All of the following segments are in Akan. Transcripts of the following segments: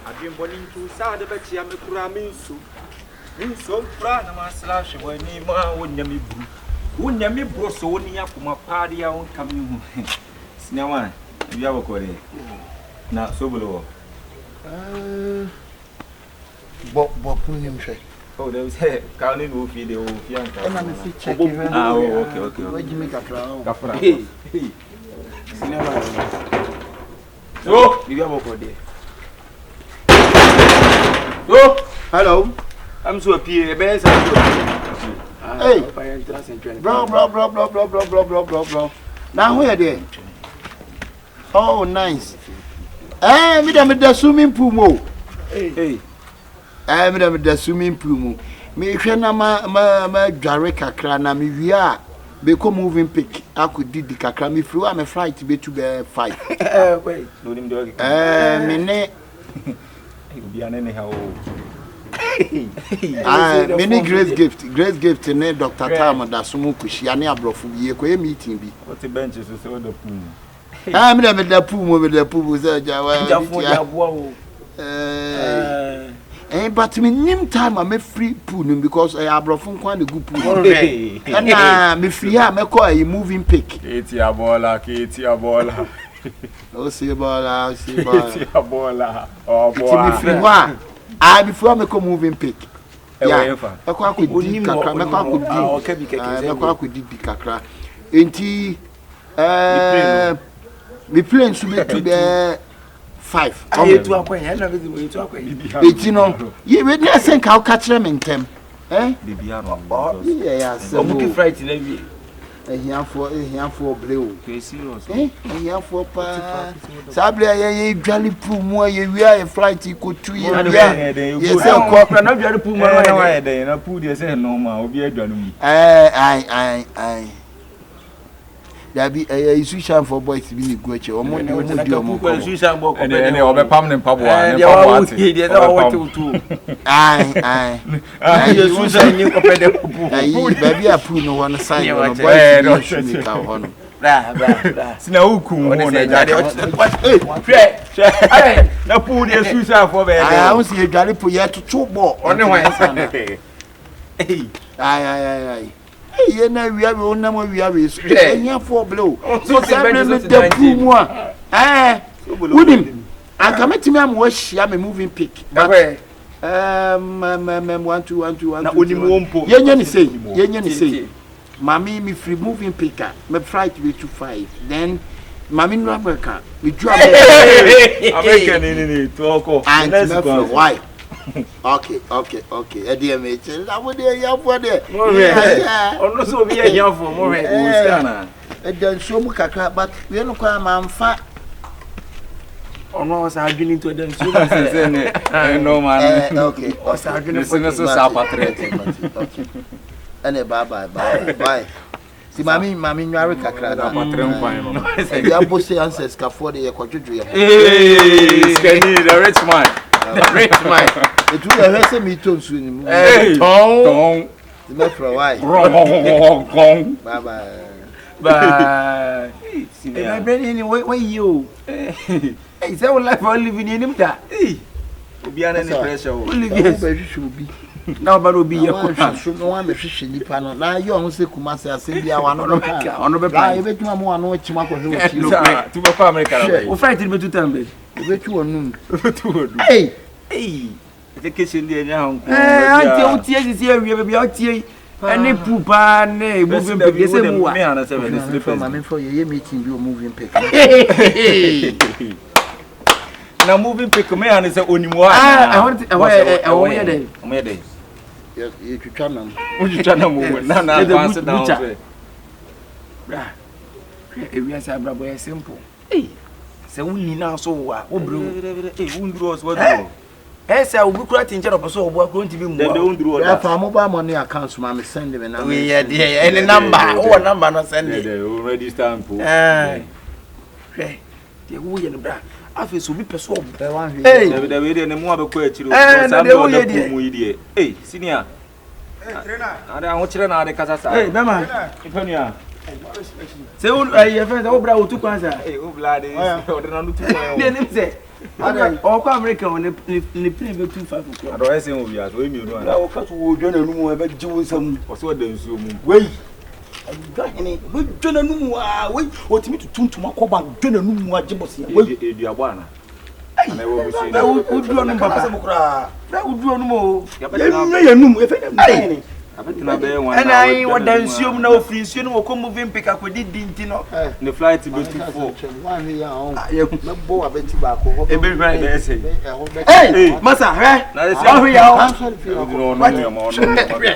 I've been born into sound of a chiam so. In so proud of my slash when you wouldn't me brew. Wouldn't me bro so near my party on coming home. Snawan, you have a quarter. Not so below. Bob Punium Shay. Oh, there was a county will feed the old young. Okay. Where'd you make a crown? So, you have a quarter. Oh, hello. I'm so appear, hey, bro. Now where they? Oh, nice. Eh, me the swimming pool mo. Hey. Eh, me the swimming pool mo. Me hwe ma dware kakra na me wia be ko moving pick. I could did the kakra me free am flight be to be 5. Wait, no nim dog. Me ne be an anyhow. Many great gift ne Dr. Tam da sumu kushia ne abrofu ye ko meeting bi. What the benches so the pool. Ah, me the pool say jawa. But me nim time I me free pool because I abrofu kwa the good pool. And me free ha me call a moving pick. Ketia bola. Oh, see bola. Bola. Oh, boy. Me free wa. I before me come moving pick. Yeah. I could di kakra. Enti me plane to be 5. I to akwen, na be to akwen. Eti no. Ye we na sen ka catch them in tem. Eh? Bibia no. Yeah, so. Omuki fright na bi. Here for blue. Serious. Here for pa. Sabre ye dwale pu mu ye wi a flight ko 2 years. Yes, ko na dwale pu mu na wa ye den na pu de say normal obi adwale mu. Ai. There be a switch for boys to be go che. Omo switch boy ko be obe pam ne mpaboa ne mpaboa ti. Dey na wo tu. Ai. You switch ni ko pe de pu. Ai baby a pu no one side no boy no shoot ka ho no. Bra. Sina huku mo na jade. Ai na pu de switch for be. Ai I see dwale pu ye tutu bo. One wan sana. Ai. Ye na wi awe onam wi awe so enya for blow so sabre me da pu mu a wudim aka metimi am wo hia me moving pick but 1 na onim wompo yenya ni say mami me free moving picker me flight be to 5 then mami no America we do America ni to ko why Okay. EDMH. I would hear for there. Ono so be here for more. Then so much but we no kwa manfa. Ono was arguing to them so no man. Okay. Was arguing so patriot. Okay. Ane bye. Si mami nware kakra na patrem kwan no. Ya bosse answers ka for the kwadwodwo ya. Scanny the rich man. It will have some meat on soon. Hey, Tom. The matter for why? Wrong. Bye. Hey, where you? Hey, say what life I living in him that. Hey, be under any pressure. Yes, should be. Now, but will be your consumer. No one be fishing the panel. Now you almost say Kumasi as India one on the buy. I bet you more know what you want to my family. We'll fight it to them. I bet you are noon. Hey, the kitchen there now. Until tears is here, we will be out here. And they poop and moving baby. I'm for your meeting, you moving pick. Now, moving pick me and it's only one. I want away day. You can them. Would you try to move? Now, we are brother simple. Hey, so we now so what? Oh, bro, what? Yes, I will cry in general, so we're going to be more. If I'm mobile money accounts, mammy, send them and we are dear any number. Oh, number not send it. Already stand for. Hey, the way in the bra. I feel so be persuaded. Hey, the way in the more of a question. Hey, senior. I don't want you to know the Casa. Hey, Mama, Say your friends obra o tu kwanza. Eh obla de order na tu. Dey nim say. O kwa America on the plane be 25 o'clock. Ado ese o bia so emi onu Na o ka so wo dwa na nu mu e be ji wo nsam. O so da nsuo mu. Wei. Dwa hene, be dwa na nu mu a, wei, o timi tutuntum akoba dwa na nu mu a jibos ya. Wei, Eduabo ana. Na wo duro no papa. Na wo duro no mo. Ya num, e fe na hene. Abetina be wan. And I what dan nsuom na ofri nsuo no ko moving pick akodi dinti no. The flight be too full. Wan here on. Me bo abeti ba ko. E be right. Hey, masa, Na ese. Oh ya o. No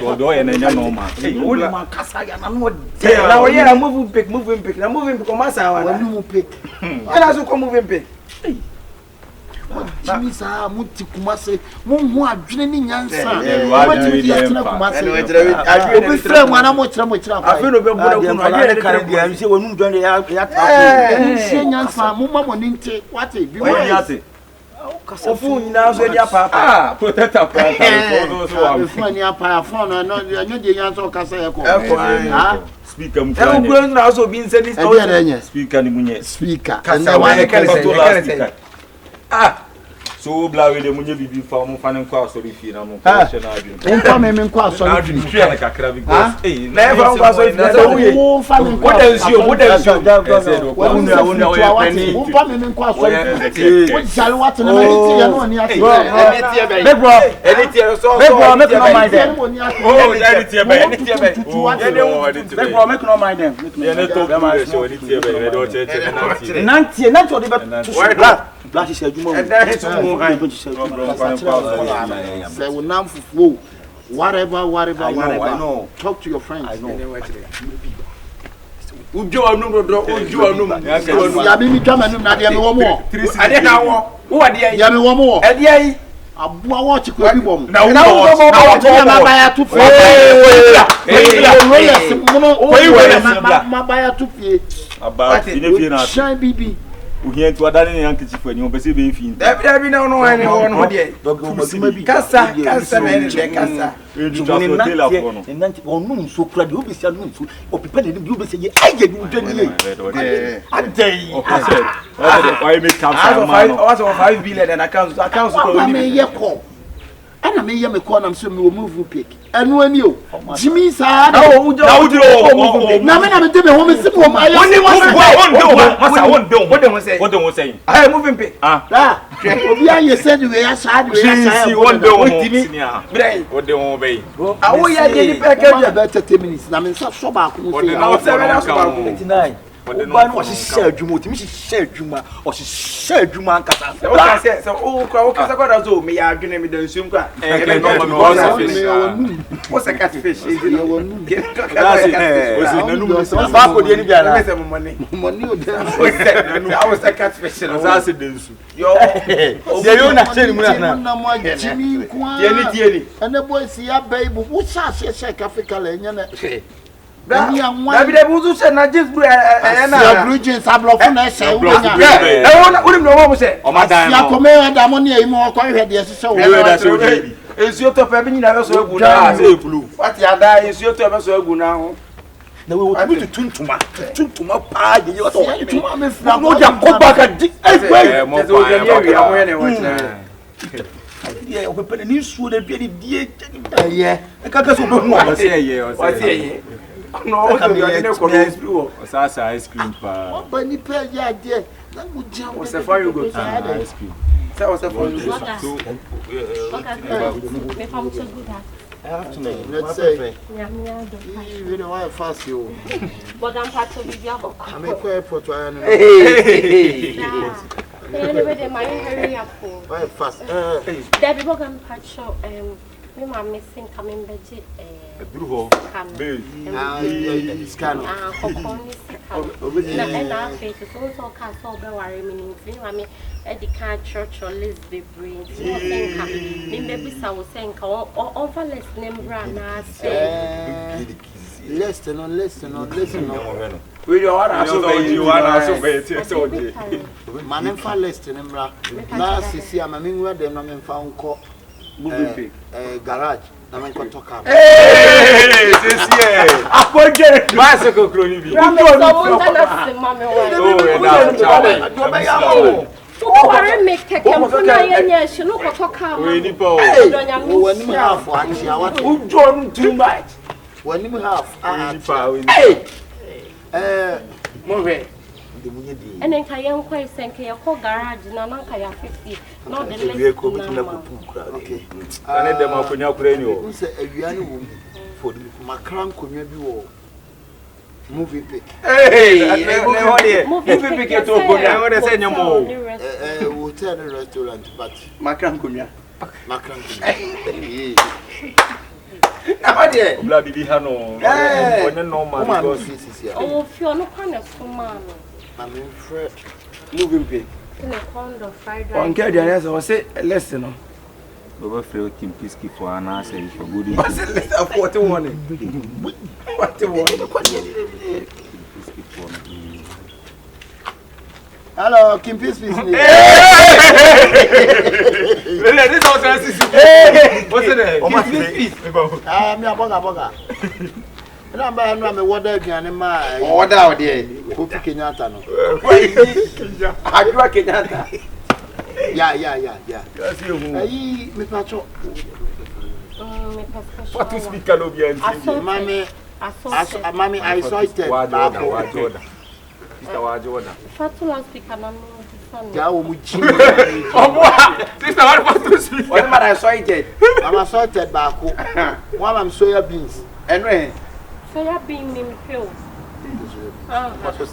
no do ye na nya normal. O le man kasa ya na no Say na we ya moving pick na moving pick o masa wa. Wanu mu pick. Ela so ko moving pick. Jimmy sa muti kumase mo hu adwene ni nyansa adwene ni adwene frɛ mu ana mo kyerɛ afi no be boda ku no adwene kare dia nse wonu dwene ya nse nyansa mo ma mo ni nte wate bi mo yate ofu nyina so dia papa protector protector so am fu ani apa phone no nya de nyansa o kasa ye ko speaker mu kan e na so bi nse ni speaker ni munye speaker kasa wa kare so bla we de munye bibi fa mo fa ne kwa sorry fi na mo kwa she na adwin fa me kwa sorry fi fi na kakra because na e fa kwa sorry fi na wo fa me kwa mo dan sio wo fa me kwa sorry fi wo jale wat na me ti ya no ni ati big bro make no mind them oh edit here big bro make no mind them ya ne to be show edit here be do che nanti o de be Black is a juma. Say we now fufu. Whatever. I know. Talk to your friends. I know. Ujo anum. Ya bi mi twama num na de me wo mo. Ade na wo. Wo ade yi. Ya me wo mo. Ade yi. Abua wo chiko bi bom. Na wo ma ba ya tu fie. Ma ba ya tu fie. Aba ine fie na. Shine bibi. Uhia tu adane ne yankechi fu ani o be se be fi. Dabi na no ene wo no de. Kasa na ene de kasa. Edu ta so tell afọ no. Nanti onum so kura de obesi anum so. Opepa de bi obesi ye aye bi udani ye. Adai. Why make capture man? What's 5 billion and accounts ko ni me ye ko. Ana me ye me ko na so me o move pick. Enu ani o. Jimmy sa na wo move. Na me na me de me ho me sim wo aye. Won de won say. I moving pick. Obi aye said we ya sa de si won de won timi. Brai. Won de won be. Awo ya de ni peke about 30 minutes. Na me nsa so ba ko mo say. Won de na so ba ko 29. Oba no hyehyɛ adwuma otimi hyehyɛ adwuma ɔhyehyɛ adwuma ankasa o ka sɛ o ka sɛ kwada so me ya adwene me dansum kwa o sɛ catfish o sɛ nanu ba ko de ni bia na me sɛ money o de o sɛ catfish na sa se dansu yo yo na kyeni mu na na mo agimi kwa tie ni ene boy si ya baibu wo sa hyehyɛ Africa la enya na Dabi buzu se na just bru na ya bridges ablofo na ehye wo nya unim no mo se o madan ya ko me da mo ne yi mo ko hwe de hyehyɛ wo ensuo to fa bi nyina be so agu na se epulu what ya da ensuo to be so agu na ho na we wo tu tuntuma pa ye yo to tuntuma me fra no ja ko ba ka di mo ye o pe ni nsuo de bia die ye e ka ka so be hu o se ye no o de ne ko no o ice cream pa ba ni pe ya de na mu ja o se for you go ice cream say o se for you go me fam so good let's say you really want fast you but I'm part of the job I'm a quiet for to I anyway they might hurry up why fast Debbie Bogan part show me ma missing coming budget beautiful scan kokoni scan na face so ka so be worry me me e can church or Lisbon brain me maybe sa wo senka on for less number na say listen on we you are so be so man fa list number na sisi ama me nwa dem na me fa nko moving garage na men ko toka sisi apogere bicycle kroni bi Mama so mo na se mama wa do be ya mo Wari make keke mpuna yenye shinu kotoka ma. we ni po wani mi half anchi awat ujo too much wani mi half mo we de munye di Enen ka yen kwa isenke ye ko garage na nan ka ya 50 no the we less ko bitu na ko pu kura okay ane dem akonya kura ni o nse awia ni wo for the makran konwa bi wo movie pick movie pick to go na we say nyamo hotel and restaurant but makran konwa abade obla bibi ha no onye normal because oh fio no kwa na suma no mama frɛ moving pick in a condo fried rice on get the answer was say listen no over free Kim Piski for an answer for good was less of 41 hello Kim Piski really this was what's it me aboga na ba no me woda aduane ma order there Kofi Kenyatta no Adwa Kenyatta ya kasi hu ayi me pacho me passion what is speaker no be anti mami I saw it wajoda sister wajoda fatula speaker na no son ja wo mu ji sister what for speaker what man I saw it mama saw it baako one am soya beans eno soya bean in pill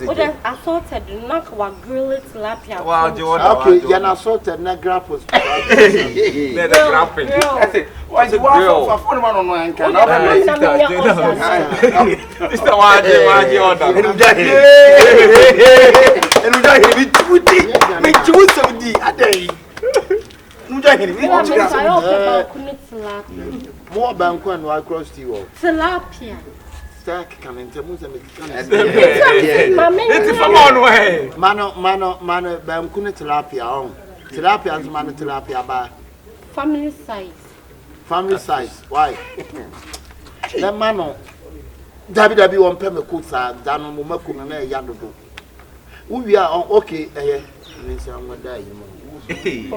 Oda assorted knock wa grilled tilapia. Wow, Jordan. Okay, you na assorted na grapples. The grapping. That's it. Why you want for phone man on one can not Sister waje order. Enu ja hebi tuti. Me chu sabdi adai. Nu ja hebi. More bank and wa cross the wall. Tilapia. Stack can intermuse me can. It's from on way. Mano bankune tilapia on. Tilapia and mano tilapia ba. Family size. Why? The mano Dabi won pe me kusa dano mo makunu na ya dodo. We are on okay eh nsi anwa da yi mo.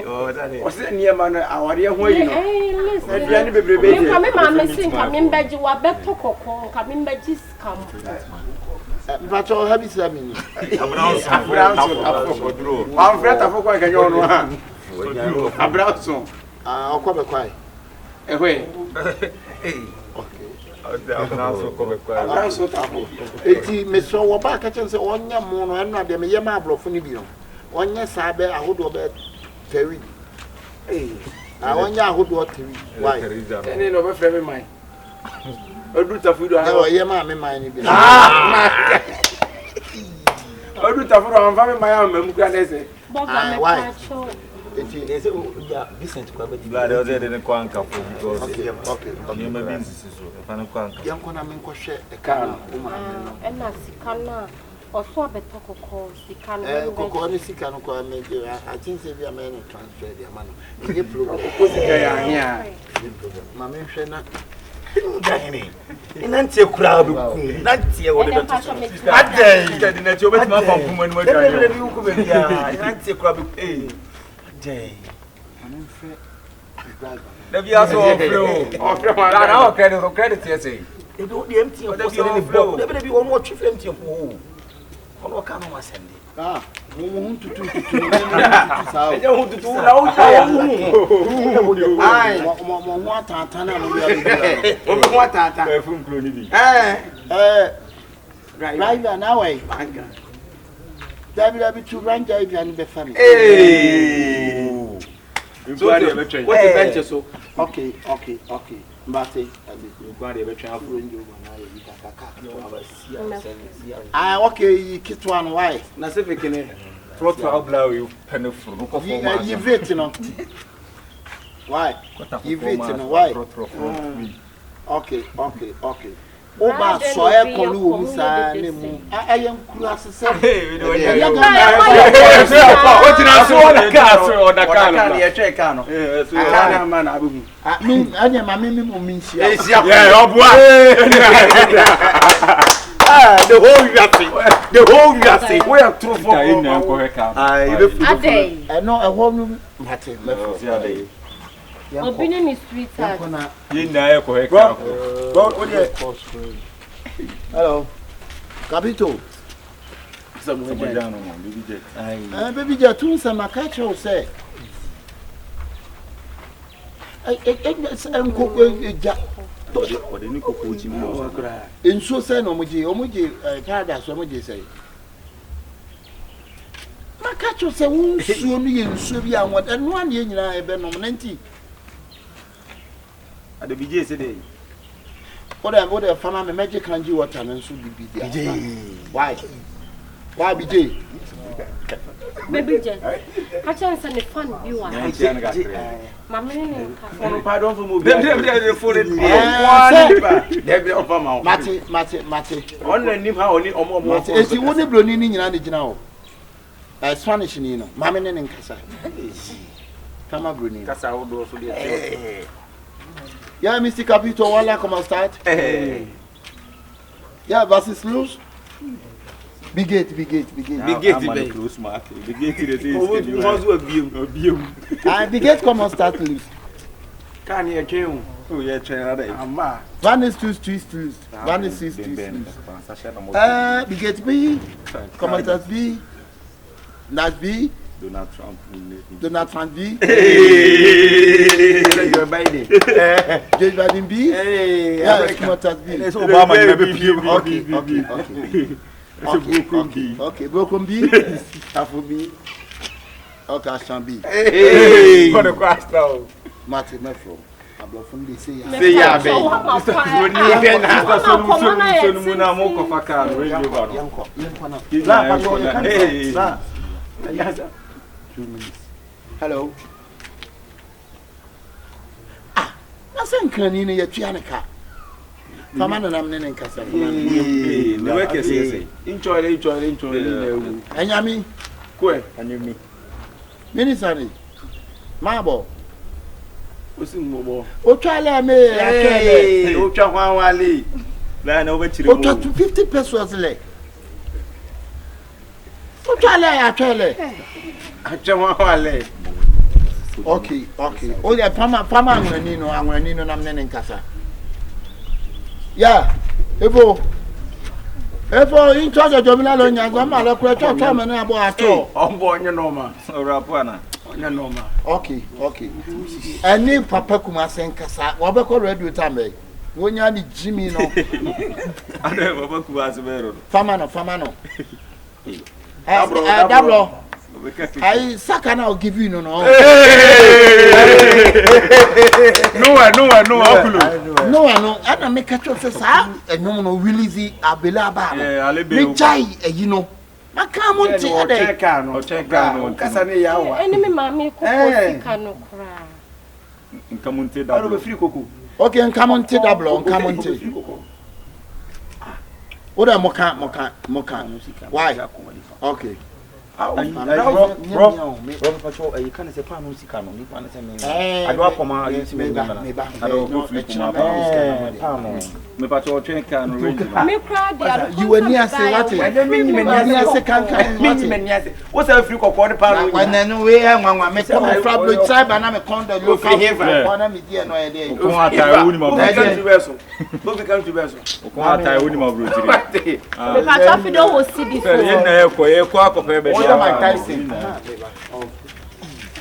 Oh that is. What's the near man aware ho yi no. Listen. Aduane bebrebe You come ma me sin come mbeji wa beto kokon come mbeji scam. But all have it me. Abranson. Wan freta foko kan yo no ha. Abranson. Okobe kwai. Ehwe. Abranson come kwa. Abranson tapo. Eti me so wo ba ka chen se onya mo no eno de me ye ma abrofo ni bi no. Onya sabe ahodo be teri. Onya ahodo teri. Why? Ene no be frɛ me man. Odu tafudo ha. No ye ma me man ni bi. Odu tafudo ha fa me man am kura na se. Why? Eti they say yeah Vincent kwa be Blood was there in Kwanka for because okay. you may be so fan Kwanka. Yanko na men ko hwe e ka na o ma me no. E na sikana oso abeto kokon sikana. Koko ni sika no kwa me dey I think say bia me no transfer dey ma no. Ye problem. Ko sika ya hia. Ma me hwe na gahene inantie kura be ku nantie wo de beto Adai the net you bet ma pam pum anu adai adai. bi ku be bia inantie kura be adai ma me hwe Da bia so ofro. Ofre man. Na credit here say. e do de empty o ko se ne bo de be wo no twefre empty ko ono ka no masende mo tutu Sao. E ho tutu na o ja. ai mo atata na mo bia bia O be ho atata. Be fun kro ni bi. driver na way Banga. Dabi tu ranja bia ni be fami So what the bench so? okay mbate You go dey between afro njo na ye kaka okay kitwa no why na se fekene. Plot how blow you pen for no ko for ma. you vet no why you vet no why okay Oba so e ko lu mu sa ne mu. Ayen kru asese. What did I say on the car? On the car, you check car. Car man abu. Me anya ma me mo min sia. Yeah, obwa. The whole you are saying. We are true for. No, a whole new matter. Opinion is sweetheart. Hello. Capito. Baby Jatun Samakacho say. In so say no Omuji, Canada, so much say. Makacho say, who soon in Subia and what, and 1 year in I been nominati. At the BJ today. What a farmer magic can do what and should be BJ. Why? Why BJ? Baby J. I chance and the fun you are. Mamma, Pardon for moving. Mate. Only knew how only more. If you wouldn't blow in now. Spanish in Mamma and Casa. Come on, Bruni. Casa would also be. Yeah, Mr. Capito, one like come start. Yeah, versus loose. Big gate. Big gate come on start loose. Can you kill? Oh, yeah, train. One is two streets loose. One is 6 streets loose. Big gate B, commenters B, Nash B. Donald Trump B. You're biting. Judge Biden B. Yeah, commenters B. It's Obama. Okay, broken B. Tafu B. Okay, Ashtown B. Hey, what a crash now. Martin Metro. I'm from the say yeah, baby. Hello. That's in Canina, your Chianica. Famana, I'm in Casa. The work is enjoy. And Yami, Quick, And you me. Minister, Marble. what's in mobile? O try me, Hey, Ocha Line over to o try to 50 pesos le. O try Okay. O ya fama anwanino na mne nkasa. Yeah. Efo in charge of Jomila lo nyango ma lo kure cho me na abo ato. Ombo onye normal. Rapuana. Onye normal. Okay. Any papa kuma sen kasa. Wo be ko radio time. Wonya ni Jimmy no. Ade baba kuba asebero. Fama no. Dablo. I Sakana will give you no. No, and I make a choice. I no really Abelaba. Me chai, you know. I come on check on Casane Yawa. Enemy mammy cano cry. Come on, take that free cocoa. Okay, and come on, take Dablo, come on, take. What am Moka? Why? Okay. Bro, patrol, you can't say Pano Sicano, you can't say me. I do up on my against me. I don't know if me patrol train can you were near say what? I don't mean you near say can what's a free quarter pound? When I know where I'm going to make a problem, tribe and I'm a condo look for him. One me dear no idea. Come to vessel. What my Tyson.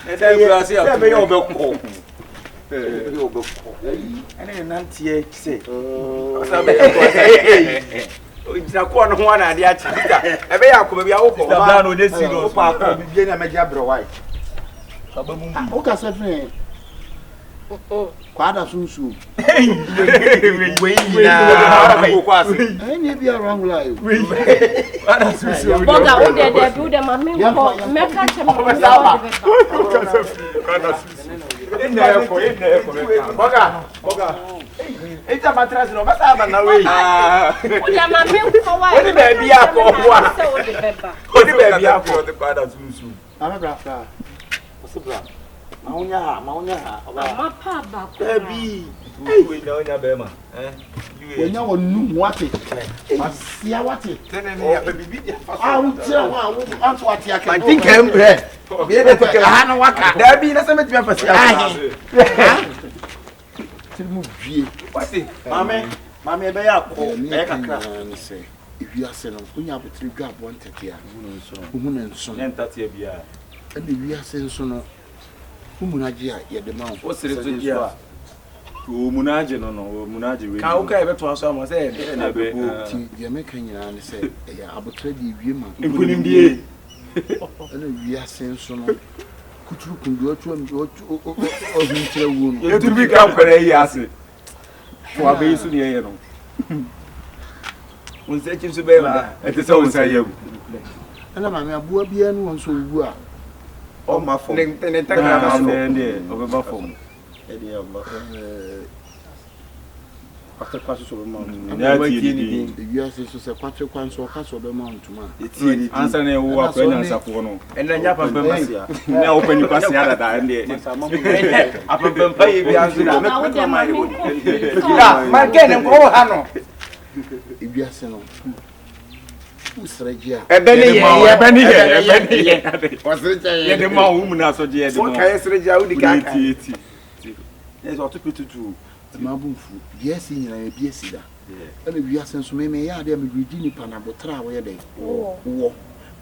And then you see a baby over. And then Nancy say, it's a corner one and the other. I may have come be out for the this single part of beginning a major white. Okay, something. Quite soon. Maybe a wrong life. Boga, who did they do them? I mean, make a It's a mattress, no, but I'm not away. What am I making for? What the baby up for? What the baby up for? the bad as you. I'm a brother. What's the brother? Maunya. My papa, Baby. We know your bema. When you knew what it see what it. I will tell what you can. I think I'm bread. I know what there be nothing to emphasize. What's it? Mammy, be up. Say, if you are saying, when you have a 3 gap 130, woman, son, and 30 years. And if you are saying, son, Munagia, yet the mount. What's it? Munaji no Munaji. How can I bet to someone say? The American and say, I will trade you, man. And we are saying, son, could you go to him or him? You to become very assy. For a base in the air. When they choose to be it is always a you. And I'm a boy, be anyone so you are. Oh, my phone. After passes over mountain, you are so Patrick once or Castle the mountain. It's answering a war and then you have a now open your pass the other and the my game, oh, Hano. If you are saying, who's Regia? A Benny, was it the more woman as a dear? What can I say? I would get there's what to put to do. Mabum, yes, in a BSida. And if you are saying so, maybe I am redeeming Panabotra where they war. And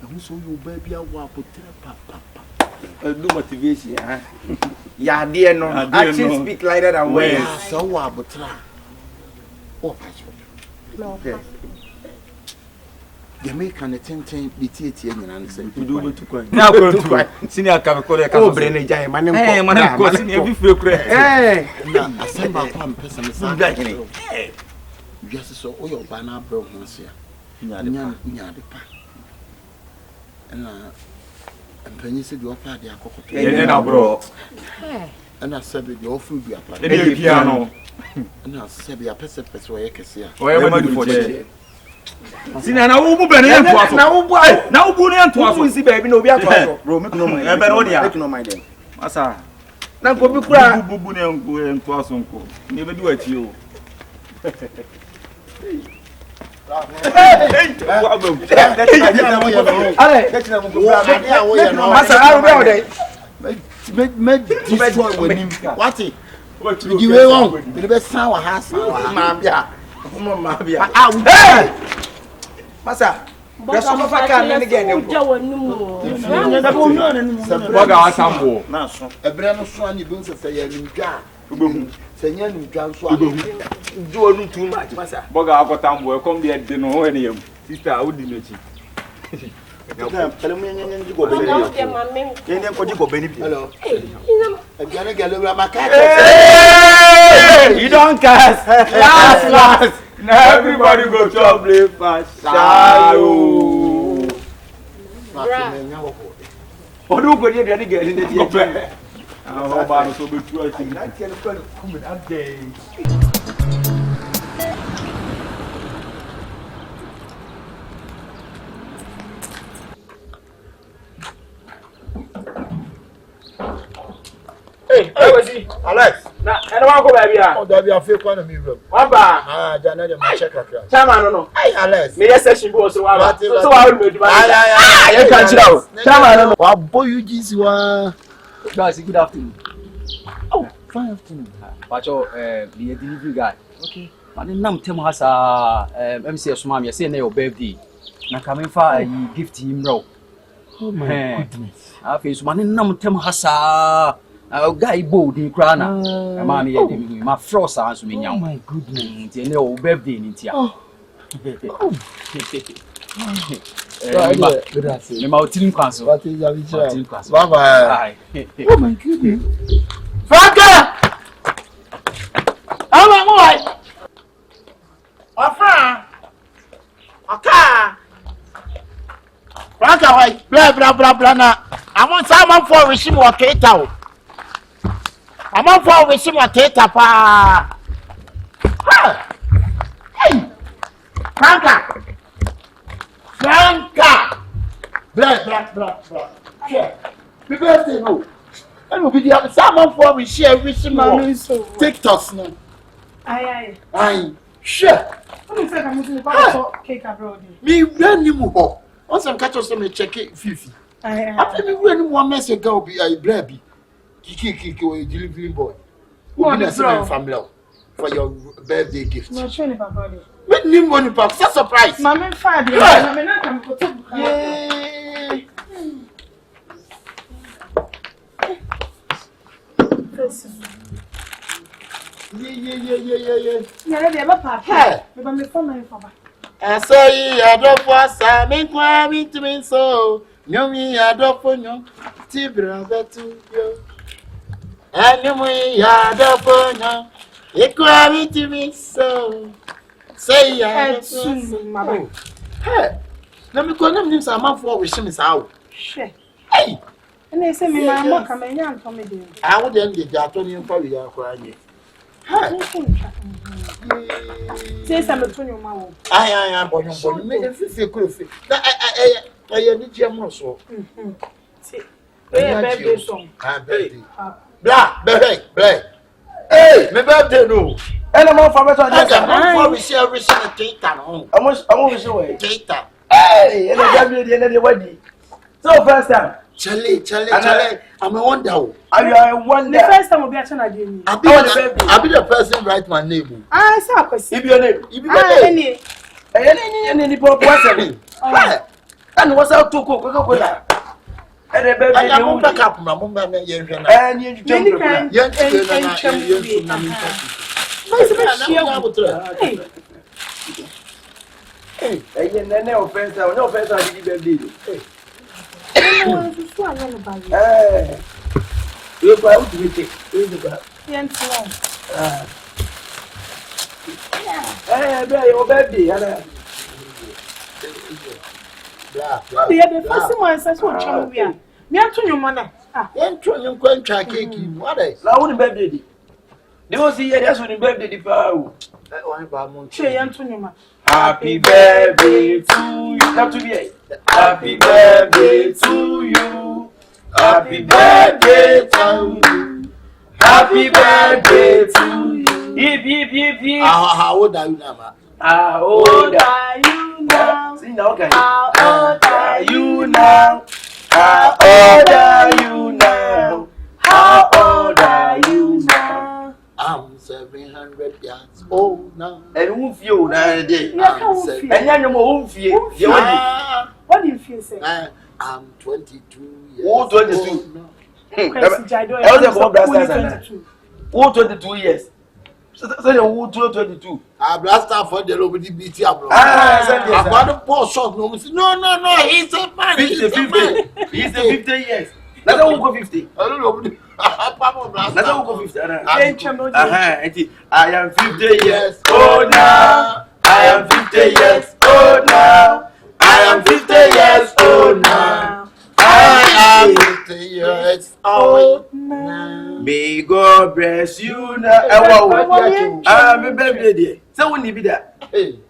who saw you, baby? I will put papa. No motivation, yeah, dear, no, actions speak lighter than words. So, I would try. Oh, passport. No, Jamaican attending the theatre and say, you do it to cry. Now go to cry. Senior Cavacoda, oh, Brennan, my name, hey, my name, cousin, every few crack. Hey, assemble one person, just so all your banner broke once here. And Penny said you are part of the alcohol. And I said, your food be a piano. And I said, be a precipice where I can see. Whatever you for the Sina na ubu bene ento na ubu ai na ubu ne ento aso si baby no bi ato aso bro make no mind e no dia make no mind dem asa na ko bi kura bubu ne ento aso nko ne be du achi o Masa aru be o dey me destroy when him what it you way on the best sound house ma bia Mama bia. Hey! Masa. Gaso ma fa kan ne gen dem. Boga asambo. Na so. Ebre no so ani bi nse se ya ni dwa. Obehu. Se nya ni dwa so obehu. Du onu too much masa. Boga akotambo e kom de de no ho ne yam. Sister awudi no chi. Kale mu nya ndi go be ni. Yen ko di go be ni bi. Hello. Ebiane gale ura makaka. You don't cast. Last. Now everybody go to breakfast. Shayo. Odu ko dey dey get in the day. Ah, ba no so be true I think. That can come with that day. Hey, how was he? Alex. Na, anyone go baby ah? Oh, that be a fake one of me room. Waba. Ah, Jana dey check akra. Chama no. Hey, Alex. Me yes session go so waba. So wa will do. Ah, you can chill. Chama no. Wa boy you this one. Guys, good afternoon. Oh, fine afternoon. Pacho, the delivery guy. Okay. But nam tem has a MCS mom, you say na your birthday. Na coming for a gift him bro. Oh my goodness. I feel man nam tem has a guy bold in crana. Mammy, my frost answer me now. Oh my goodness. You know, birthday in India. Oh. Good afternoon. My team council. What is your bye bye. Oh my goodness. Franka! How am I? Afra! Aka! Franka, why? Blah na. I want someone for regime or Keita. I'm on for regime or Keita pa. Hey! Franca! Black. Yeah. We birthday no. And we'll be the someone for we share wishing TikToks no. Aye. Sure. I'm going to cake abroad. Me run you more. Once I'm catch us me check it 50. After me run one message go be a blabby. Kiki delivery boy. We're going to family for your birthday gift. No training papa. Make new money papa. That's a surprise. Mama fad. Mama na come go to. Yay. Yeah. Yeah, they have papa. Me me phone my papa. I saw you adofo sa me kwa mi timi so. Nyomi adofo nyo. Tibra betu yo. Anyomi adofo nyo. Ekwa mi timi so. Say ya. Mama. Hey. Na me ko nam nim sa manfo we shim sa wo. She. Hey. And they say me mama come and yan comedy. I would end the jato ni mfa we ya kwa anye. Hey. Say some to your mama. Aye, bonyo. Me fi kurofi. Na I ni jam so. See. Birthday song. Birthday. Blah. Hey, my birthday no. And I'm for better I'm we share every single data no. I'm always away. Data. Hey, and the wedding. So first time. Charlie. I'm a wonder. I wonder. The first time will be actually again. I'll be the person write my name. I saw a question. If your name. If you name. Any person. And what's out to cook? And a baby. I won't back up my mum and you jump. Hey, no offense, I didn't hey. You're proud to be taken. Your baby. The first one says what we are. Me and to your mother. Then try your contract cake. What is? I wouldn't birthday. They will see that's when the birthday the power. Happy birthday to you. Not to be. Happy birthday to you. Happy birthday to you. Happy birthday to you. Hip. How old are you now? How old are you now? See now, okay. How old are you now? How old are you now? How old are you now? I'm 700 years old now. And who feel that day? What do you feel, sir? I'm 22 years old. 22? Who 22 years? So you 22. I blast out for the lobby BT. I'm going to pour short. No, he's a man. He's a 50 years. Let's go 50. I don't know. Let's go 50. I am 50 years old now. I am 50 years old now. I am 50 years old now. I am 50 years old now. May God bless you now. My birthday. So when you be there, and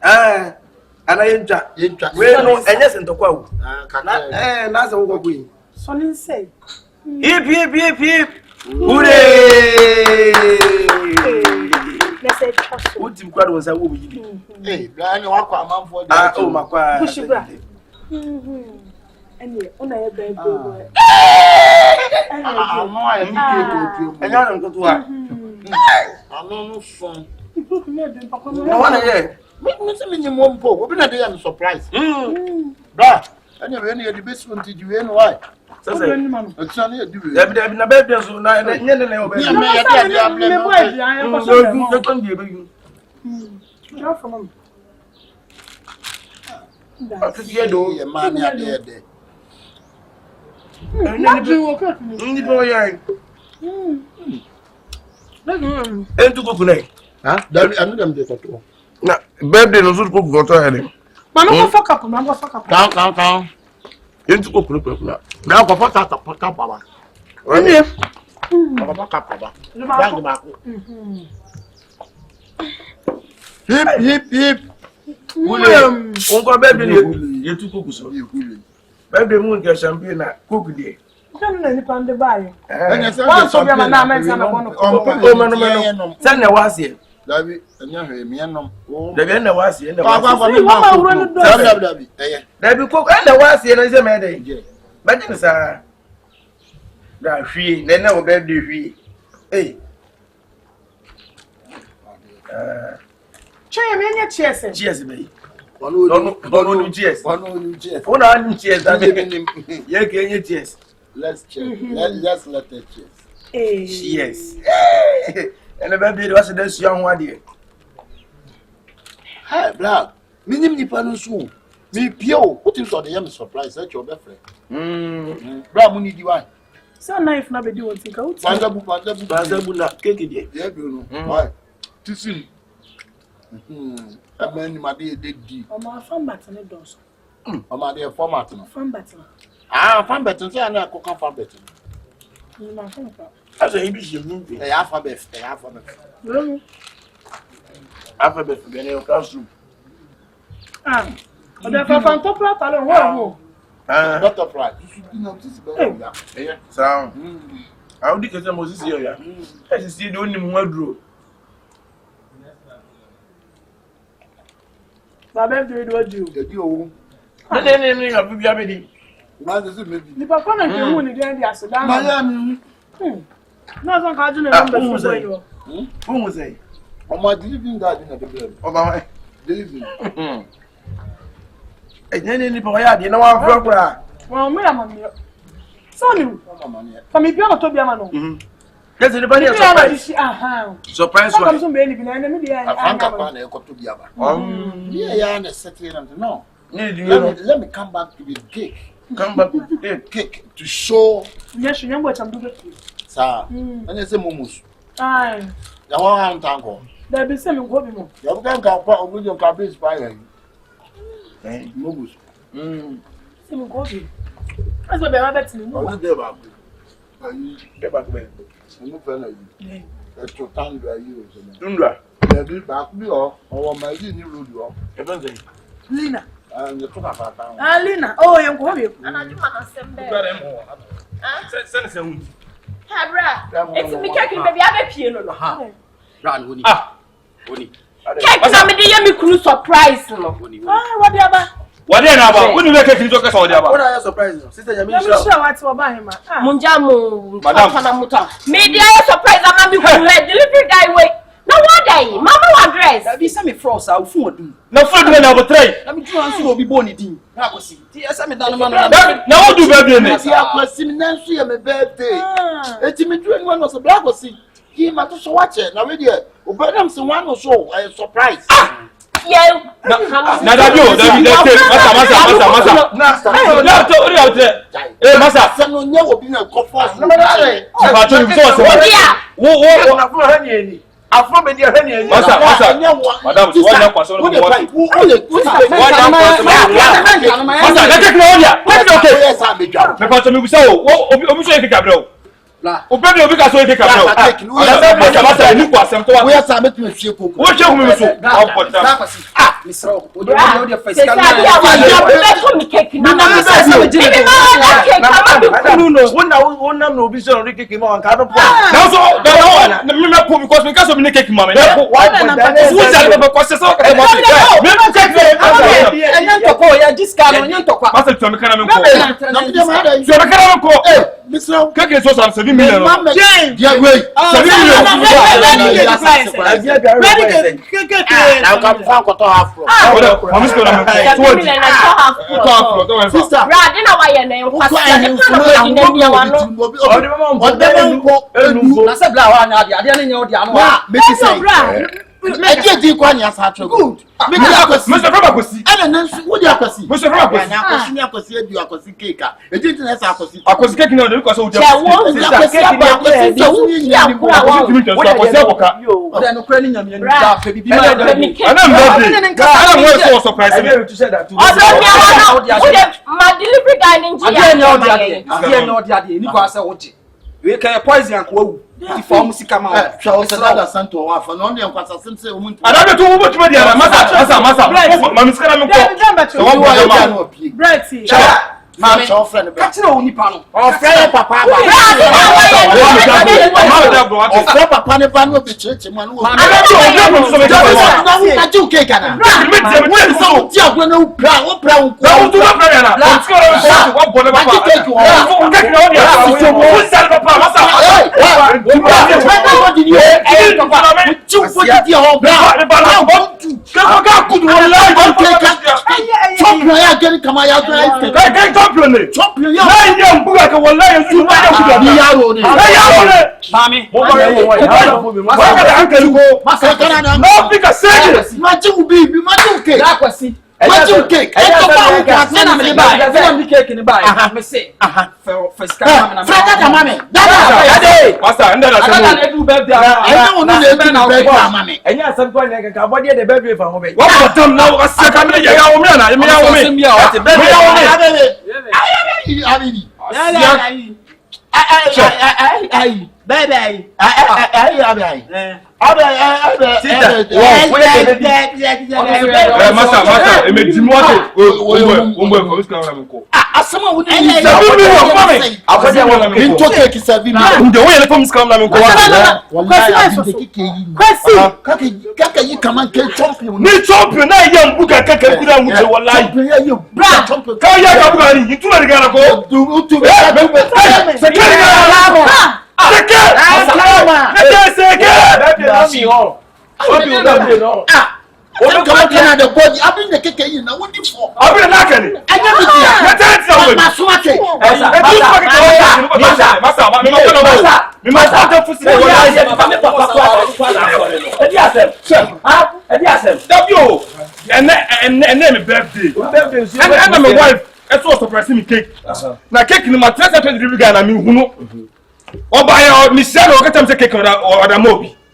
I enjoy. We know, and yes, and the quo. That's a walk away. Sonny say, hip. Hooray! Let's say, what you got was a woman. Hey, Brian, you walk a man for that. Oh, my God. Push it back. And you on a birthday boy. And I don't go to work. I'm no son. No one here. Missing one poke. We've been a day and surprise. Blah. And you're any of the best one to do and why? It's only a do. There been a baby, so now I birthday no so cook got ahead. Mama fuck up. Count. Into cook no. Now go for that papa. When you papa. Hip. William, Uncle Baby, you took cook so. Baby moon get champagne cook there. Don't know any pan the buy. One so be a man send the was here. Dabi, anya hwe me nom. The end was here. Dabi cook and the was here and say me dey. But sir. That she, then no baby. Hey. Cheers, me any cheers. Cheers, baby. One cheers. cheers. One cheers. Yeah, can you cheers? Let's cheers. Let's let it cheers. Cheers. And the baby was this young one here. Hey, Black. Minim nipa no so. Me pio. What is on the yam surprise that your friend? Black money di why? So knife na be do what think out. Banzabu na cake there. Yeah, you know. Why? Tisim. Amen, my dear, di. O ma fan batten does. O ma dear format no. Fan batten. Fan batten say na ko kan fan batten. Ni ma fan pa. As a hibishi movie. Alphabet. Alphabet be na classroom. O da fan top la ta lo wo. Butterfly. You should know this better. Yeah. Sound. I would get some Moses here. Yeah. I see the only one draw. Baba do what you. You. No, I'll be ready. Why does it maybe? The papa na ke hu ni dey dia so dan. Miami. No so ka ju na number so yo. Who was I? On my delivering garden at the bed. Oh, my. Delivering. Ni po ya di na wa fro kura. Wa me am me. So ni. Fa mi bia to bia ma no. Yes, ni ba ni surprise. Surprise one. Come so be ni bi na me dey. Afanka pa na e ko to bia ba. Yeah, na settle am no. Let me come back to the cake. Come back to the cake to show. Yes, you know cham do be. Sir, and say momus. Ai. Ya wa am tango. There be say me go bi mo. Ya bukan ka pa ogun ka be spy. Mogus. Say me go bi. As we be ma bet ni mo. What's there back? Get back there. No fella you. E to tandra you so. Tundra. Ya bi back bi o ma ji ni road o. E don say. Lina. And you talk about that. Ah, Lina. Oh, you go bi. Ana juma na sembe. Send some. Ha bra. It's me cake baby abe pie no no. Ha. Bra no ni. Oni. Cake na me dey me kuru surprise no. Ah, what dey aba? What dey na aba? Woni we cake ni to kasa what dey aba? What are your surprise? Sister Yami Let me show what you buy him. Munja mo. Madam. Papa na muta. Me dey surprise am me kuru head delivery guy wait. No wonder mama wa dress. That be say me frost a fu odum. Na food me na bo try. Na me ju anso obi bo ni din. Na ko si. Ti esa me dan man na. Na wo do baby ni. Si akwasi na nso ye me birthday. Eti me do anyone no so black go see. He ma to so watch na we dey. Obedam se one no so a surprise. Yeah. Na da bio, da bi dey masa. Na to ori out there. Masa. Se no nya obi na go force. No matter. Ba to mi so so. Wo na fu ha ni eni. Afro me dey ha ni eni. Masa. Madam, one na kwaso no mo. Masa, na take no odia. Okay. Me pa to mi busa o. Obi so e kika bro. O baby obi ka so e kika bro. Masa, ni kwa sem to wa. We are sa metu hwie koko. Wo che hu mi so. Misro. Odi odi face Say ya wa be ko mi cake na na say me jini. Wonna no obi so ri keke ma ka do po. Na so na me po because me ka so me ne cake mama. Wo ja le be ko se so ka mo se. Me no cake. Enyan to ko ya jiska no enyan to kwa. Masa to me kana me ko. Na me dey ma da. So me kana me ko. Misro. Cake so 7 million. Yeah, wait. 7 million. Now come from Koto Afro. I'm going to Sister, Brad, na wa ye na na se bla wa na ade nya odi anu wa make it say. Eje di kwa nya sa tro. Good. Me dey akosi. Mr. Papa Kosi. Ana nansu wo dey akosi. Mr. Papa Kosi. Na akosi ni akosi edu akosi cake a. Eje ti na sa akosi. Akosi cake na dey because wo dey. Yeah, wo cake ni akosi so wo ya kura wa. Wo dey akosi aboka. ode no kra ni nyame ni da fa bibi ma da. Ana mbodi. Ana wo so surprise me. Odo mi awa wo dey my delivery guy ni nji ya. Ade nya odi ade ni kwa se wo je. We can poison ko if I must come out. Shall we say Santo wa fa no dem kwasa sim say omuntu. Ada be to wo tuma dia na masa. Mami skana me ko. So what was that no pie? Brighty. Mami, show friend be. Catch no nipa no. O friend papa ba. O friend papa ne ba no be church man wo. Na wo na ju cake na. Me so ti agbo na wo pra wo. Na wo tu na pra na. Wo bo na papa. Cake na wo dia. Wo sal papa masa. Magic cake. I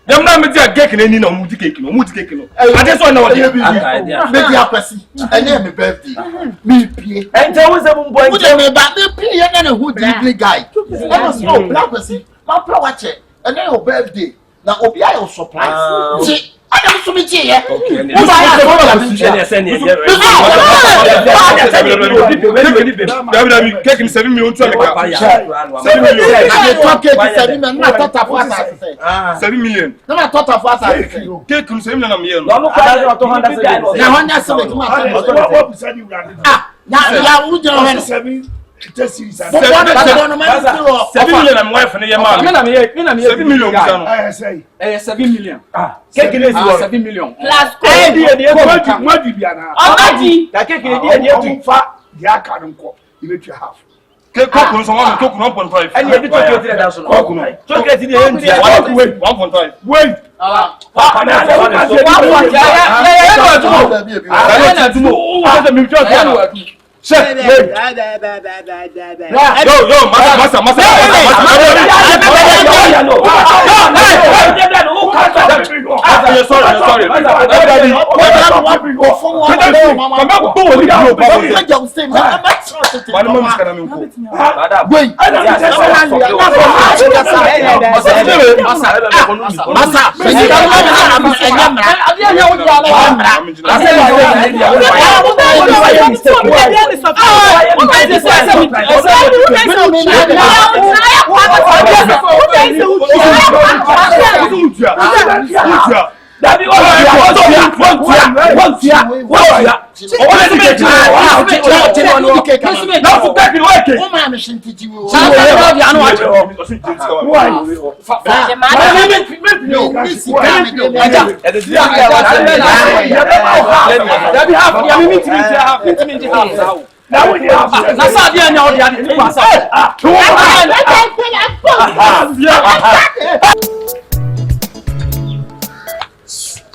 Dem na me dia cake na ni na mu di cake no I just want know what you me dia kwasi ene me birthday me pie ente wo se mu boy wo de me ba me pie na who delivery guy ene so black kwasi ma pra wache ene your birthday na obi ayo surprise ti adam so me tie ye wo ba ya so la me tie send ye cake 7 million to make 7 million I talk cake 7 million na tota for us 7 million na tota for us cake 7 million na me no no kwa to Honda se na Honda se me kuma ya wo jira ho 7 million and wife and your man. 7 million. 7 million. Cake is 7 million. Plus Cake coconuts on 1.5. And you did chocolate that's on. Chocolate in the end. 1.5. Wait.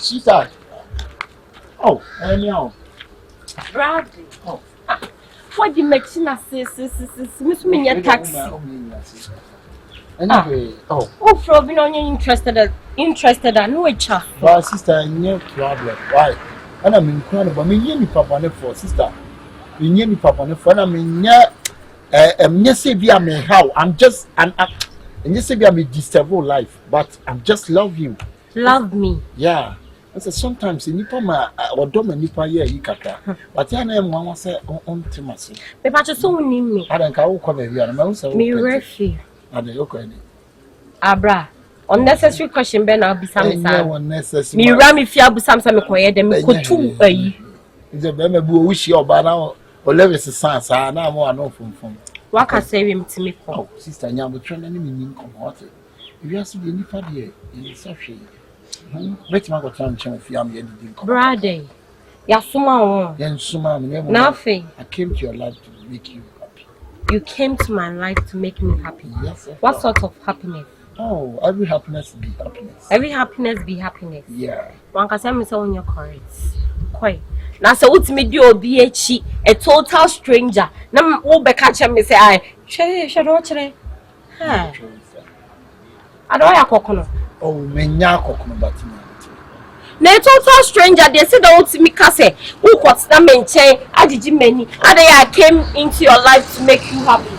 Sweetheart. Oh, anyhow. Bradley. Oh. What the machine says, Miss Minya taxi. Anyway, oh, probably interested and no child. But sister, no problem. Why? And I'm incredible. But me, you papa for sister. Me, papa for. And I'm in yes, via me how. I'm just And you say I'm a disturbed life, but I'm just love him. Love me. Yeah. I said sometimes in Nipa ma or dom and Nipa yeah yikaka. But I am one say on Timasi. Pepa just so name me. I don't know come here and I say Me refi. I don't okay. Abra. Unnecessary question ben I'll be some unnecessary. Me ram if you abu some me koye dem ko tu ayi. Is a bema bu wishi oba na o level san sa na mo ano fomfom. Waka say we mtimi ko. Oh sister nyam tro na ni mi kom hot. If you ask the Nipa there, you suffer. Bet ma go try and change fi am ye di kom. Brother. Ya suma won. Yen suma me mo. Nothing. I came to your life to make you happy. You came to my life to make me happy. Yes. Sir. What sort of happiness? Oh, every happiness be happiness. Every happiness be happiness. Yeah. One can say me say on your correct. Quite. Now so what me do obi echi a total stranger. Na wo be catch me say I she don't chere. Ha. I don't yakokono. Oh, me nya kokono but me. Na a total stranger they say don't me ka say who kwot na me nchen adiji mani. I came into your life to make you happy.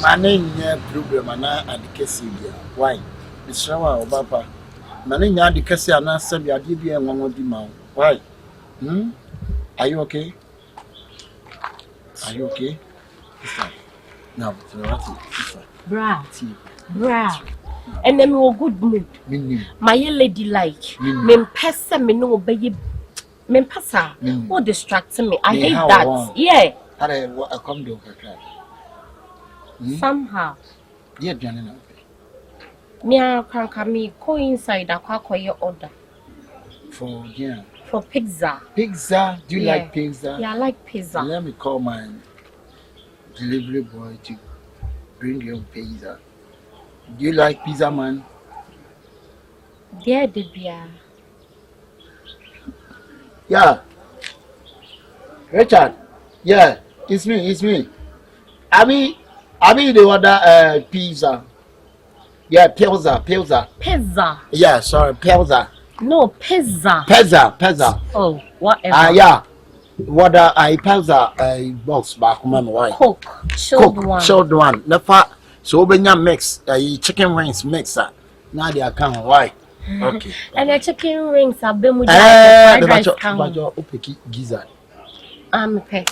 Mane nya problem ana adikesi bia. Why? Bishawa obapa. Mane nya adikesi ana sebi ade bia enwo di ma. Why? Are you okay? Are you okay? Now, Bra. And then we good mood. My lady like. Me pesa me no obey. Me pesa. What distracts me? I hate that. Yeah. I come do somehow. Yeah, Janina. Me can come go inside a order. For yeah. For pizza. Pizza? Do you like pizza? Yeah, I like pizza. Let me call my delivery boy to bring you pizza. Do you like pizza, man? Yeah, Debia. Yeah. Richard. Yeah, it's me. Abi the order pizza. Yeah, pizza. Pizza. Yeah, sorry, pizza. No, pizza. Pizza. Oh, whatever. Yeah. What I pizza box back man why? Coke. Chilled one. Never so when you mix chicken wings mixer. Now they account why? Okay. And the chicken rings are been with gizzard. Okay.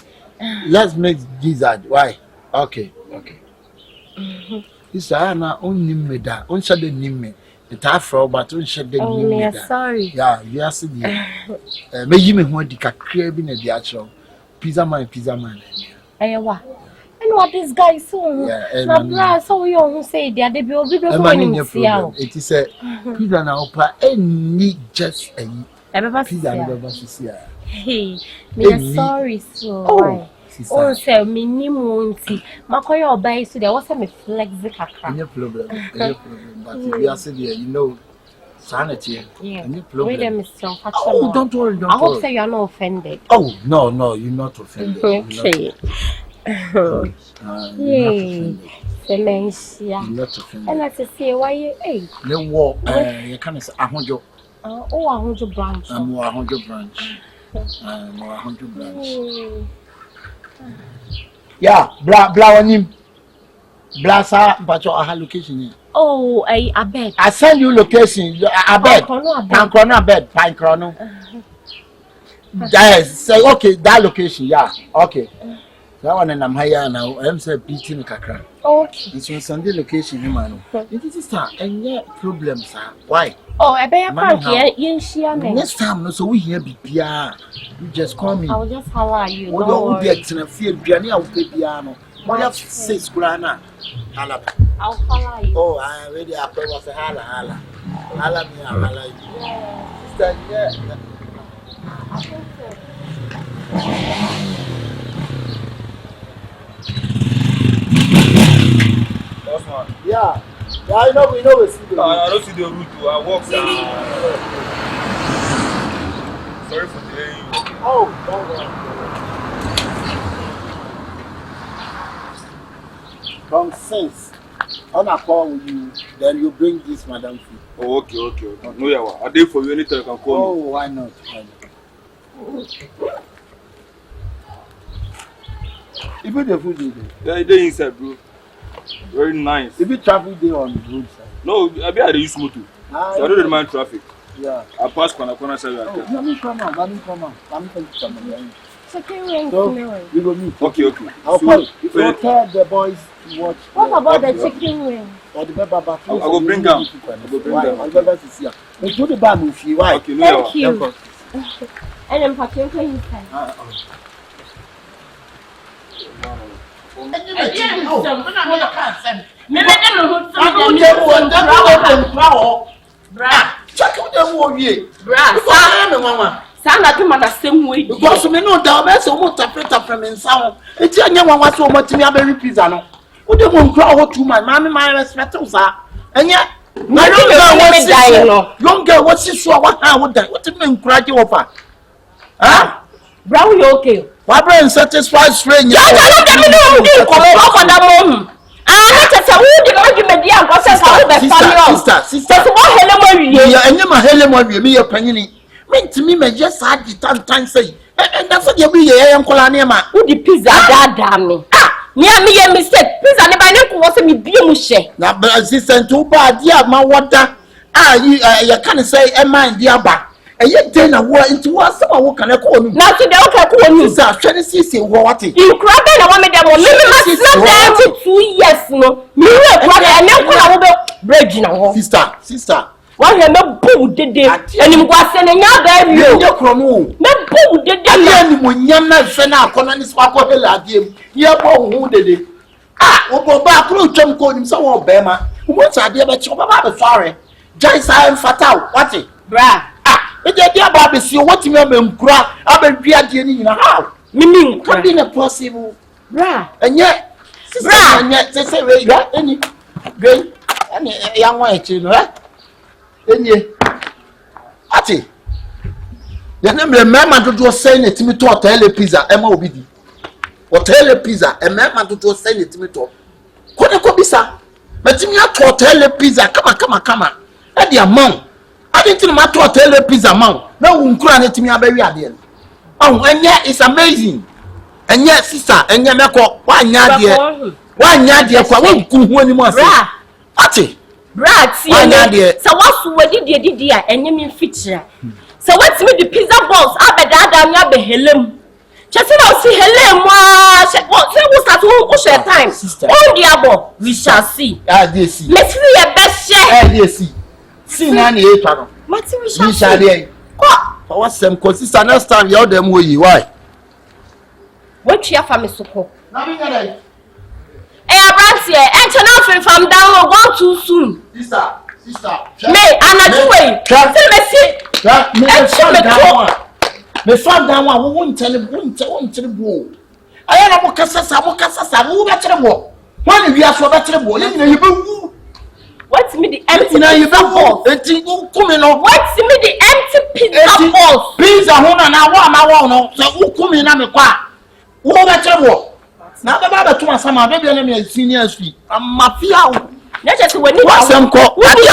Let's make gizzard. Why? Okay. This na only me da. On shade nime. It afro but on shade nime da. Sorry. Yeah, you are see the me yi me ho di kakra bi na di acho. Pizza man. Ewa. And what this guy so? Yeah, na bra so you who say there dey be obi be going. It is a pizza na opa any just a pizza na be see. Hey, me sorry so. Oh. Oh, say minimum tea. Makoye obai so there was me flex kakra. No problem. But we are saying you know sanity. Yeah. No problem. Wait a minute, oh, don't worry. I hope say you are not offended. Oh, no, you're not offended. Okay. You're not offended. And I say why you no war you can say 100. Oh, 100 branch. I'm 100 branch. I'm 100 branch. Yeah, bla onim. Bla sa but your location. Oh, I beg. I send you location. I beg. Pankrono bed, Pankrono. Yes, say okay, that location, yeah. Okay. That one and I'm here now. I'm say beating kakra. Okay. It's on Sunday location, man. It is sir, and yeah, problems, sir. Why? Oh, I beg you. Next time, no, so we hear BPR. You just call me. I will just holler at you. What don't get in a field, Biania, will pay piano. What have 6 grana? I'll holler you. Oh, I already have was a holla. Holla me, holla you. Yeah. Yeah, I know we know it's the I don't see the route to our walk. Sorry for delaying you. Oh, don't worry. From since on a call with you, then you bring this madam food. Oh, okay. No, yeah, I did for you anytime you can call me. Oh, why not? Even the food is there. Yeah, they're inside, bro. Very nice. If you travel there on the road side. No, I be at the use motor. So I don't mind traffic. Yeah. I pass corner side. Let me come on. Let me Chicken wings. So, we go meet. Okay. I'll tell the boys to watch. What about the chicken wings? Or the baby. I go bring them. I'll go back to see you. We put the bag with you. Why? Okay, Thank you. And then Patrick, can you say? Sana tu mana same way. Because me no da be so mo tapre me nsa. Eti anya nwanwa so mo timi aberi pizza no. Wo de mo nkra ho too much. Mama my respect o sa. Enye na young girl what si so wa ha wo dan. What me encourage wo fa? Ah? Bro, you okay? Why brain satisfied strain? Ya ka no me no ndi ko mo ko da mo. Ah, na tete wo di no gi me di an ko se sa wo be family. Sister. So wo hele mo wiye. Ya enye ma hele mo wiye me ye panyini. Me me just had the time say. And that's what you be here nkola na ma. Who the pizza da me. Ah, me ye mistake. Pizza ne ba ne ko wo se me bie mu hye. Na assistant to ba dia ma woda. Ah, you can say e mind dia ba. Eye dey na wo nti wo asema wo kan e ko onu. Na to dey wo ka ko onu. Sister, hwene sisi wo wate. You cry na wo me dem wo. Me ma snap down to 2 years no. Me we cry na ne ko na wo be break na wo. Sister. Why you me boo dede enim kwase ne nya ba wi o Ye kromo. me boo dede Na na ni mo nyam na hwe na akona ni swa ko hela adiem. Ye bo hu dede. Ah, wo bo ba kro twam ko nim so wo be ma. Wo tade be chi wo ba be sorry. Jai sa fatal. Wate? bra Ah, e dey dia ba be si o wati me nkura abedwi ade ni nyina. How? mimi Can be possible. bra Enye. Sister enye say we ya eni. Gbe. Ani ya nwa echi no, enye ati ya na mema dodo say na timi to hotel pizza ema obidi hotel pizza mema dodo say na timi to ko ne ko bisa matimi ato hotel pizza kama e dia man adi tini ma to hotel pizza man na wunkura na timi abawi ade oh enye is amazing enye sister enye meko wa nya de kwa wonku hu ani mo ase ati bra tie so wasu wadi de a enye me fitira so what me the pizza balls abeda nya be helem chese na si helem wa se wo start wo share time on the abo we shall see dey see me see e be share dey see na na e twa no mati we shall see dey ko what sem ko sister next time you dem wo yi why what you fa me soko na me get Abrantie, and from down one too soon. Sister. Me, another me son down one won't tell you. I am a Cassa, who better more. When we are so better, you what's me the empty now you balls? What's me the empty pizza balls? Pizza home and I want so who come in on the car? Who better more? Na baba to asama bebe na me senior street amafia na just when you wasem ko adi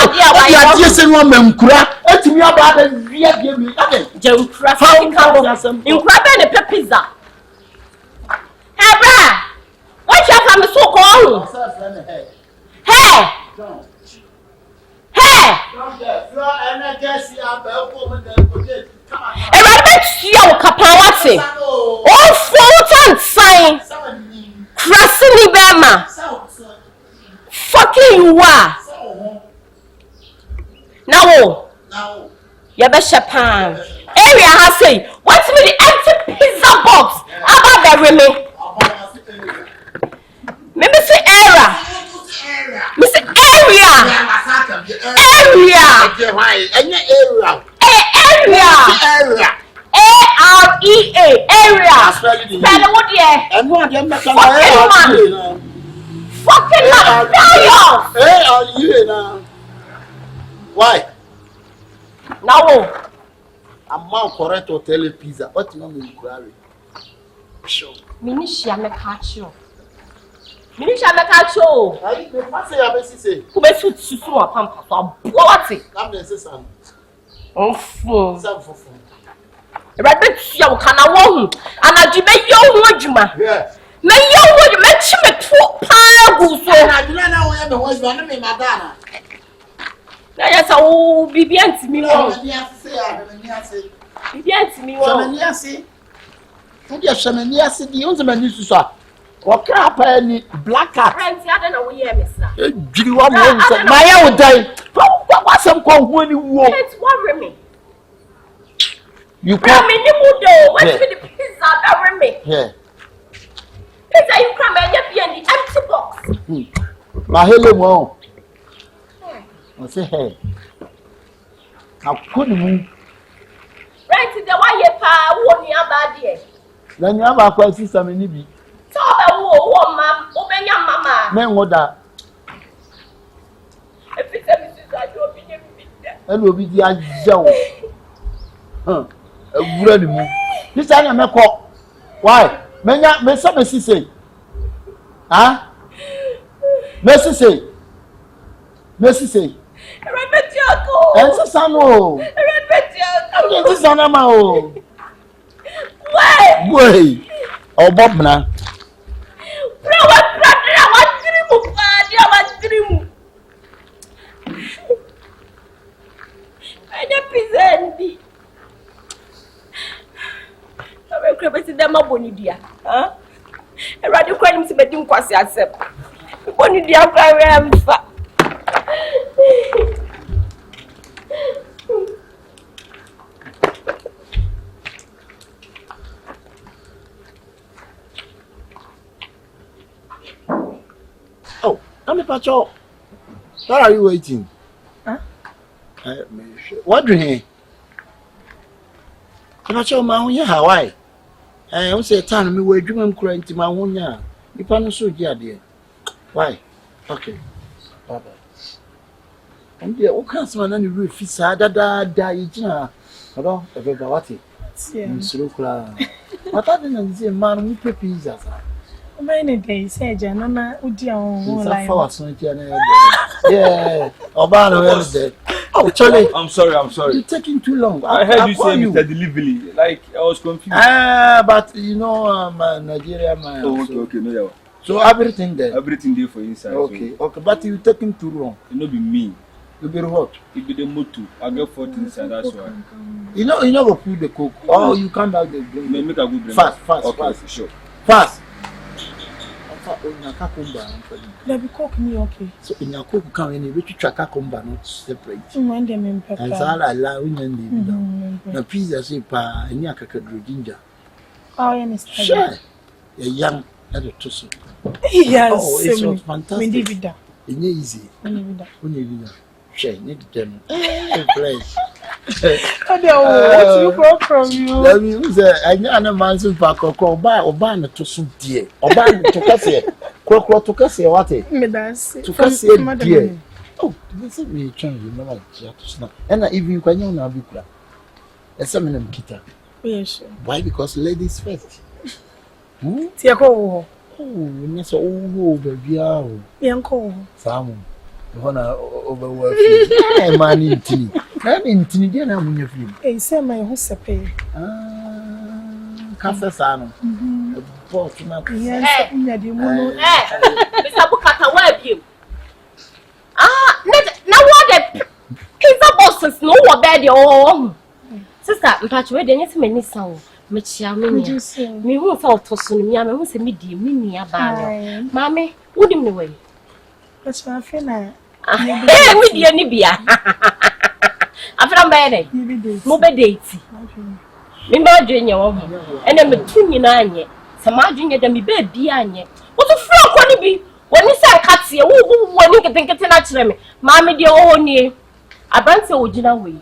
ase no mankura atimi aba da ria bia mi ade jenkura nkura be ne pizza hey bra what you from so ko hey you kapawate oh full sign Krasini Bema fucking you are now you be Japan area has say what's me the empty pizza box about the maybe say area area spell what here and what dem make fucking man now why now I'm correct hotel pizza what you mean inquiry sure minishia me catch you ai me passe ya besi say who be susu wa pampa so what come dey say some ofo some fofo Rabbit, you can a woman, and I do make your adjuma. Me yo would match me to pago so I do not know where the husband of Madonna. That's all be beyond me. Beyond me. Yes, yes, yes, the ultimate news to saw. Or crap any black cat. I don't know where Mister. Do you want my own day? What's some call when you walk? Let's worry me. You come in the mood, what's with the pizza that me? Yeah. Pizza, you come and be in the empty box. My hello, I say, hey, I couldn't move. Right to the wire pa, what you about there? Then you have a question, some in the so, ma'am, open your mama. men what that. If it's a missus, I don't be there. And will be the Joe. A ready move. This I am a call. Why? Menya, Messa Messi say. Ah? Messi say. Messi say. Rebetiaco. And Sano. Rebetiaco. This is Anama. Wait. Oh, Bob now. Oh, I'm a patrol. Why are you waiting? Huh? What do you? I'm not sure my own Hawaii. I don't say time me where dream crying to my own ya. You can't so dear. Why? Okay. Bye bye. I'm dear. What can't man any real fish? Da ijina. Hello, everybody. What it? Yeah. So what I didn't say, man. We pay pizza. Many days, say, Janana, yeah, Obama, oh, Charlie, I'm sorry. You're taking too long. I heard you say Mr. Delivery. Like, I was confused. But you know, Nigeria, man. Oh, okay, no. So everything there? Everything there for inside. Okay, but you're taking too long. It not be me. You be what? It be the motor. I get 40 inside, that's why. You know, go put the coke. Oh, you come back the drink. Make a good drink. Fast. Okay, sure. Fast. Let me cook me, okay. So in your cook come in which cucumber not separate. When they mean pepper. And so I allow in the pizza say pa and yakaka ginger. Oh, yes. Sure. A young at a tussle. Yes. Oh, it's so fantastic. It's easy. Share, need to tell me. Place. What you brought from you? Let me say, I know a man's back or call by or ban to suit dear. Or ban to Cassia. Croc to Cassia, what it? To Cassia, dear. Oh, this is me trying to remember that. And I even can you now be clear. And some of them kita. Yes. Why? Because ladies first. Tiako. Oh, yes, oh, baby. Yanko. Sam. Overwork. Man in tea. I'm in tea, dear. I'm in your field. Hey, say my house a pay. Casa Sano. Yes, Mr. Bukata, where have you? Now what the pizza bosses know what bad your sister, but where the next minute sound. Michia, me won't fall to soon. Me, I won't say me, dear, me, a mammy, wouldn't me way. That's my friend. Hey, with your Nibia. After bed, mobile date. Remember, Junior, and then between you and ye. Some junior than me, baby, and ye. What a frog can it be? When you say Katsia, when you can think it naturally, Mammy, dear old near. I branch the original way.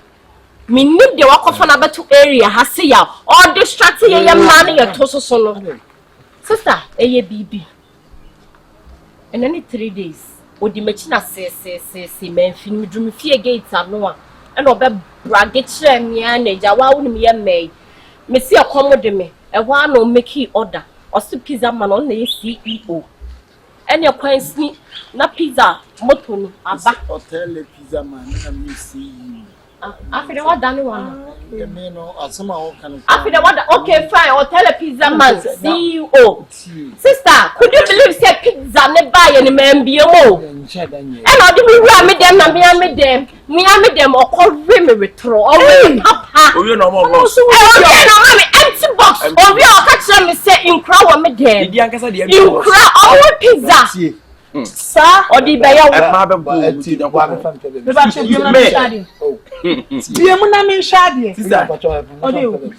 Me need the walk of another two area, Hasia, or distracting a young man in your torso solo. Sister, a baby. And only 3 days. Would the machine say, men, film dream fear gates are no one. And over braggage and yanage, I won't me a maid. Monsieur accommodate me, a one will make you order, or soup pizza man on the CEO. And your coin sneak, not pizza, motoni, a back hotel pizza man, and you see. After what done one? After Okay, fine. I'll tell a pizza man CEO. Sister, could you believe say pizza ne buy any man be mo? And I didn't me them, me them, or call me retro, or papa. Oh, you know more boss. Empty box. Or we are catching me say in crowd me them. In crowd, our pizza. Sir, or the bayer.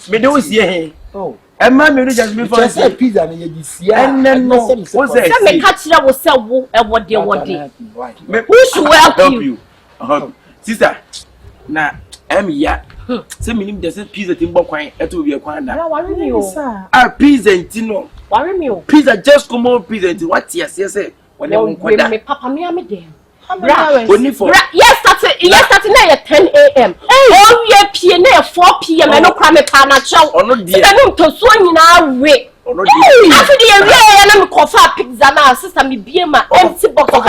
Me do see. Oh. And mammy just before said pizza and then no. What's that? Me catch that was sell what they want. Who should help you? Sister, now I'm ya. Say me there's a pizza timber quine. It will be a quine. Ah, pizza and tino. Worry me. Pizza just come on pizza. What yes, when they won't me papa me am them. Only for yes, starting at 10 a.m. Oh, yeah, p.m. 4 p.m. I no crime pana chow. Oh, no, dear. I don't to swing in our way. After the area, and I'm called for pizza now, sister, me be my empty box of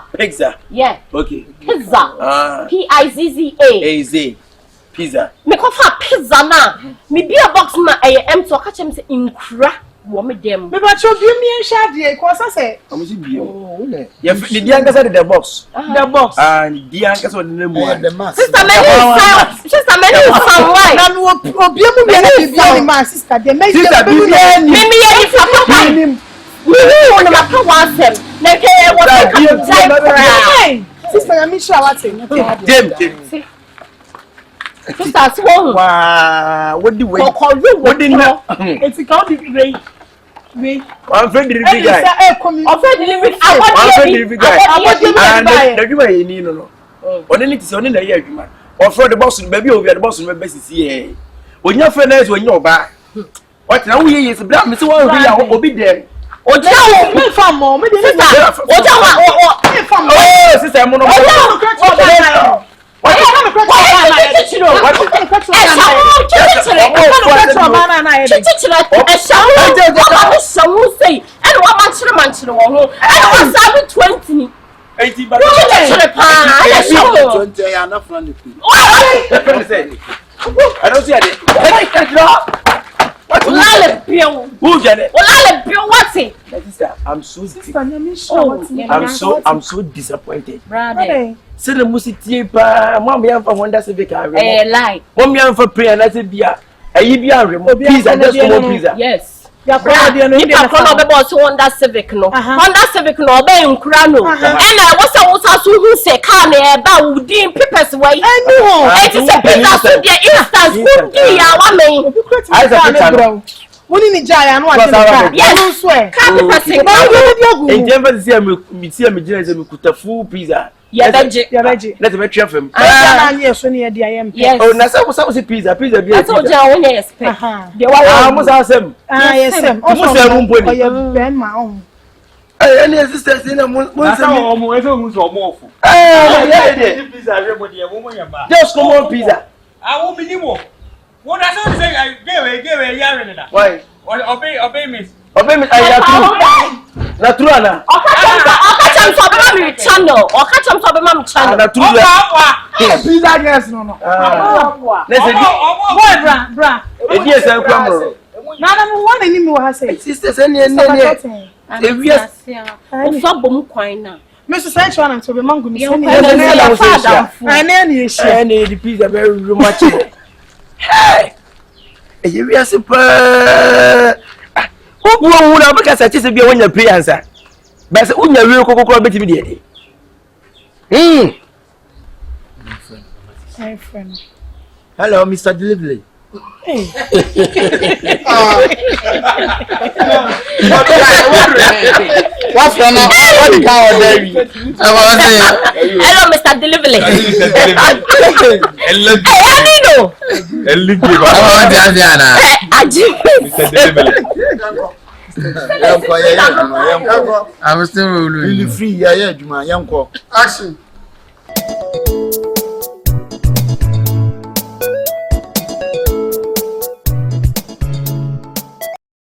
pizza. Yeah. Okay. Pizza. Pizza. Pizza. Me call for pizza now. Me be a box ma empty so catch him say in cra. Me dem. Me ba cho bi mi en shade ko sa say. Amusi bio. Oh, le. Ya the dianka say the box. The box. And dianka say the name one. Sister me sound why? Na no obi mu bi na bi ani ma sister de me. Sister bi ni. Me ye papa. Me won ma pa wasem. Na ke what I sister ya mi sha what say. Dem. Sister so wow, what the way? What the no? It's called the way. I'm friend delivery guy. Delivery. I'm friend delivery guy. And the way you need no. What need to only na year man. Or for the boss baby over the boss remember see. When your friend is when you're back. What now we is black me so one we obi there. Oja me fam mo me dey sister. Oja me fam. Oh, sister mo no. I'm so disappointed. Say the music pa mom yan for Honda Civic lie. Mom yan for prayer na say bia. Ayi bia remo pizza just come pizza. Yes. Ya brother no dey come be boss Honda Civic no. Honda Civic no be nkura no. And na wasa so hu say car na e ba wudin papers way. Anyhow. It is a pizza so the instance who dey ya wa me. I say Woni ni jaya no ati. Yes. Car papers. En jembe see me gina say me kuta full pizza. Ya beje. Let's make sure fam. Na anye so ne dia yem. Oh, na say pizza be. I told you I want you expect. Dey wa. Mo say sem. Yes sem. Mo say mo boni. Oye ben ma on. Any sisters in mo say mo e so so mo ofu. Yeah. Pizza re mo de mo mo yamba. Just come on pizza. Ah, wo minimo. Wo na so say gewe yare na. Why? Obey me. Obey me ayatu. Na true ana. Okacham so be my channel. Okacham so be my channel. Na true la. Pizza gas no no. Na say boy bra. E die say kwa mo. Na mo wan ani mi wa say. Sisters any. E wias. O so bom kwan na. Me so say chwa na so be mango mi say. Ana ni eshi. Any the pizza very much. Hey. E wias pa. Who na make us say be when you pray answer. But say unya wi kokokoro betimi de. My friend. Hello, Mr. Delivery. Hey. What's going on? What the cow there? Hello, Mr. Delivery. I'm still really free. Yeah, Juma. Action.